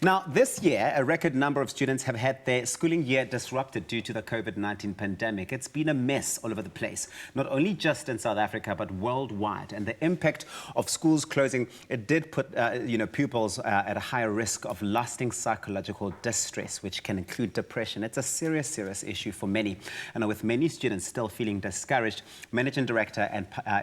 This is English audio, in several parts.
Now, this year, a record number of students have had their schooling year disrupted due to the COVID-19 pandemic. It's been a mess all over the place, not only just in South Africa, but worldwide. And the impact of schools closing, it did put pupils at a higher risk of lasting psychological distress, which can include depression. It's a serious issue for many. And with many students still feeling discouraged, Managing Director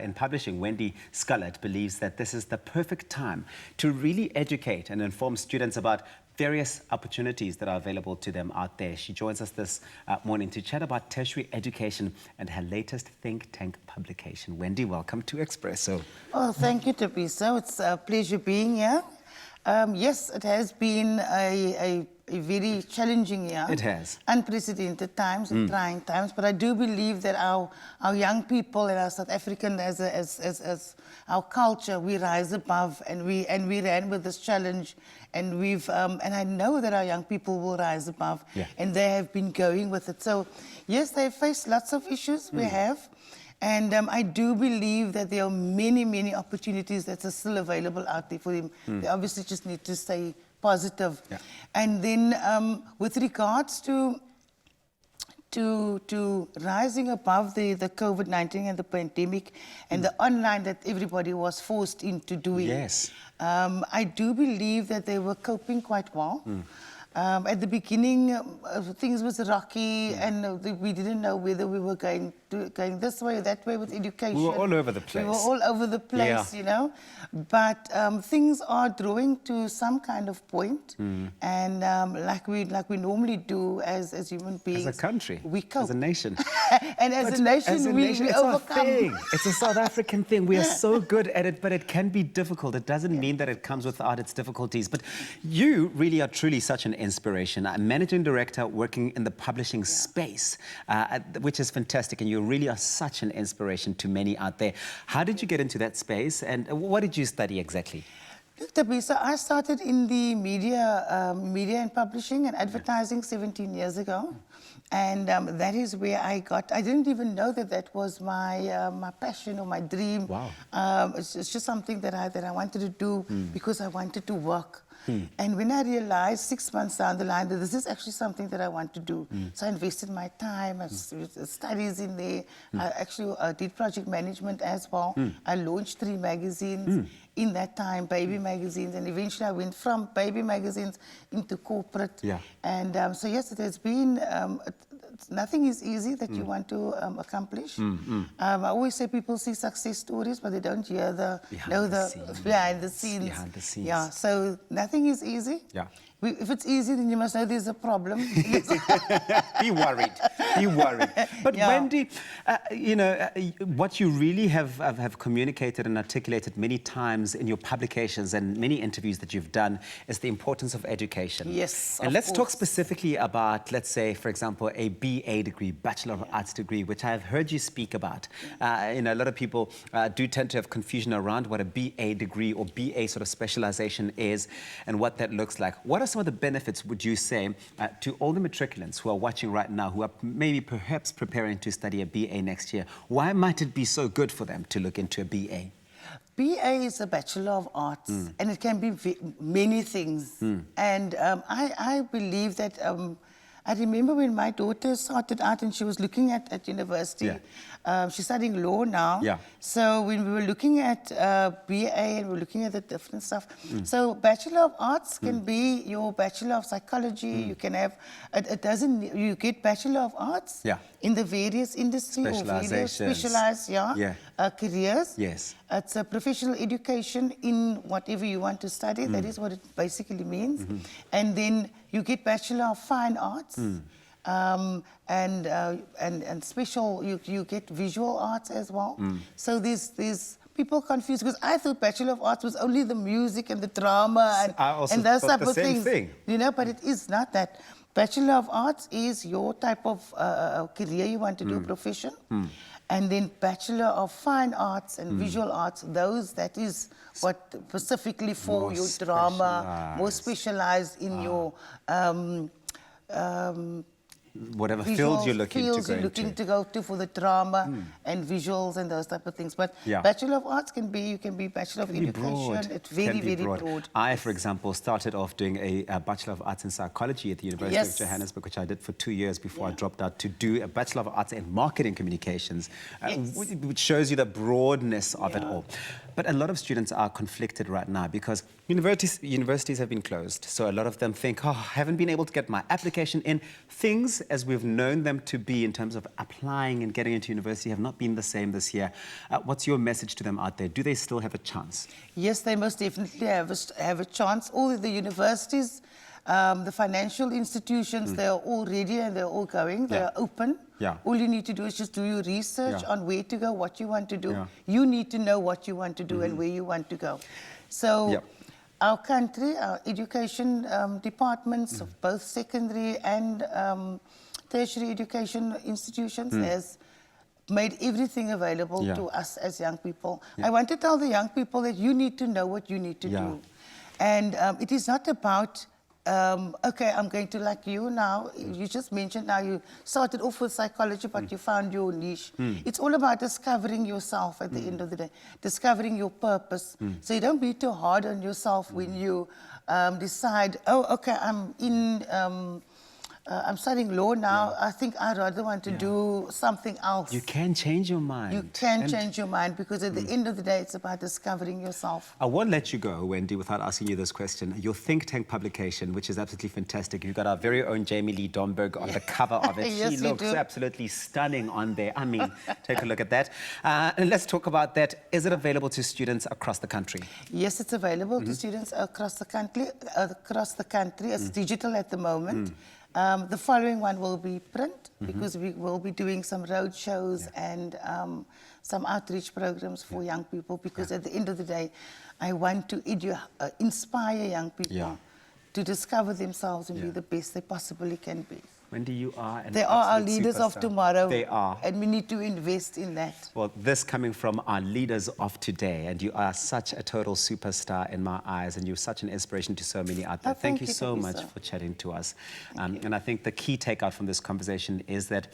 in Publishing, Wendy Scullard, believes that this is the perfect time to really educate and inform students about various opportunities that are available to them out there. She joins us this morning to chat about tertiary education and her latest think tank publication. Wendy, welcome to Expresso. Oh, thank you, Teresa. It's a pleasure being here. Yes, it has been a very challenging year. It has. Unprecedented times and trying times. But I do believe that our young people and our South African as our culture, we rise above and we ran with this challenge, and we've and I know that our young people will rise above, and they have been going with it. So yes, they faced lots of issues. We have. And I do believe that there are many opportunities that are still available out there for them. They obviously just need to stay positive. Yeah. And then with regards to rising above the COVID-19 and the pandemic and the online that everybody was forced into doing, yes. I do believe that they were coping quite well. At the beginning, things was rocky, and we didn't know whether we were going this way or that way with education. We were all over the place. We were all over the place, you know. But things are drawing to some kind of point, and like we normally do as human beings. As a country, we cope. as a nation. And as a nation, we it's overcome. Our thing. It's a South African thing. We are so good at it, but it can be difficult. It doesn't mean that it comes without its difficulties. But you really are truly such an inspiration. I'm Managing Director working in the publishing space, which is fantastic, and you really are such an inspiration to many out there. How did you get into that space, and what did you study exactly? Look, Tabisa, I started in the media and publishing and advertising 17 years ago. And that is where I didn't even know that was my passion or my dream. Wow. It's just something that I wanted to do because I wanted to work. And when I realized 6 months down the line that this is actually something that I want to do, so I invested my time, studies in there. I actually did project management as well. I launched 3 magazines in that time, baby magazines, and eventually I went from baby magazines into corporate. Yeah. And so yes, it has been. Nothing is easy that you want to accomplish. I always say people see success stories, but they don't hear behind the scenes. Yeah, so nothing is easy. Yeah. If it's easy, then you must know there's a problem. Be worried. Be worried. But Wendy, what you really have communicated and articulated many times in your publications and many interviews that you've done is the importance of education. Yes, and let's talk specifically about, let's say, for example, a BA degree, Bachelor of Arts degree, which I have heard you speak about. A lot of people do tend to have confusion around what a BA degree or BA sort of specialization is and what that looks like. What are some of the benefits, would you say, to all the matriculants who are watching right now, who are maybe perhaps preparing to study a BA next year? Why might it be so good for them to look into a BA? BA is a Bachelor of Arts, and it can be many things. And I believe that, I remember when my daughter started out and she was looking at university. She's studying law now. So when we were looking at BA and we were looking at the different stuff. So Bachelor of Arts can be your Bachelor of Psychology. You can have, you get Bachelor of Arts in the various industries or various specialized careers. Yes. It's a professional education in whatever you want to study. That is what it basically means. And then you get Bachelor of Fine Arts. And special, you get visual arts as well. So there's people confused, because I thought Bachelor of Arts was only the music and the drama and those type of things. You know, but it is not that. Bachelor of Arts is your type of career you want to do, profession. And then Bachelor of Fine Arts and Visual Arts, that is what specifically for more your drama, more specialized in your whatever field you're looking to go into. For the drama and visuals and those type of things. But Yeah. Bachelor of Arts can be, you can be Bachelor of Education. It's very, very broad. I, for example, started off doing a Bachelor of Arts in Psychology at the University of Johannesburg, which I did for 2 years before I dropped out to do a Bachelor of Arts in Marketing Communications, which shows you the broadness of it all. But a lot of students are conflicted right now because universities have been closed. So a lot of them think, oh, I haven't been able to get my application in. Things, as we've known them to be in terms of applying and getting into university, have not been the same this year. What's your message to them out there? Do they still have a chance? Yes, they most definitely have a chance. All the universities, the financial institutions, they are all ready and they're all going. They are open. Yeah. All you need to do is just do your research on where to go, what you want to do. Yeah. You need to know what you want to do and where you want to go. So our country, our education departments of both secondary and tertiary education institutions has made everything available to us as young people. I want to tell the young people that you need to know what you need to do. And it is not about okay, I'm going to like you now. You just mentioned now you started off with psychology, but you found your niche. It's all about discovering yourself at the end of the day, discovering your purpose. So you don't be too hard on yourself when you decide, oh, okay, I'm studying law now. I think I rather want to do something else. You can change your mind. You can change your mind because at the end of the day, it's about discovering yourself. I won't let you go, Wendy, without asking you this question. Your think tank publication, which is absolutely fantastic. You've got our very own Jamie Lee Domberg on the cover of it. Yes, she looks absolutely stunning on there. I mean, take a look at that. And let's talk about that. Is it available to students across the country? Yes, it's available to students across the country. It's digital at the moment. The following one will be print because we will be doing some road shows and some outreach programs for young people because at the end of the day, I want to inspire young people to discover themselves and be the best they possibly can be. Wendy, you are an They are our absolute leaders of superstar. tomorrow. They are. And we need to invest in that. Well, this coming from our leaders of today, and you are such a total superstar in my eyes, and you're such an inspiration to so many out there. Thank you so much for chatting to us. And I think the key takeout from this conversation is that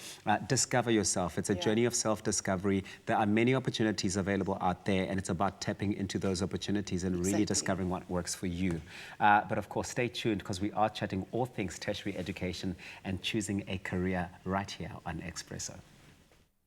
discover yourself. It's a journey of self-discovery. There are many opportunities available out there, and it's about tapping into those opportunities and really discovering what works for you. But of course, stay tuned because we are chatting all things tertiary education and choosing a career right here on Expresso.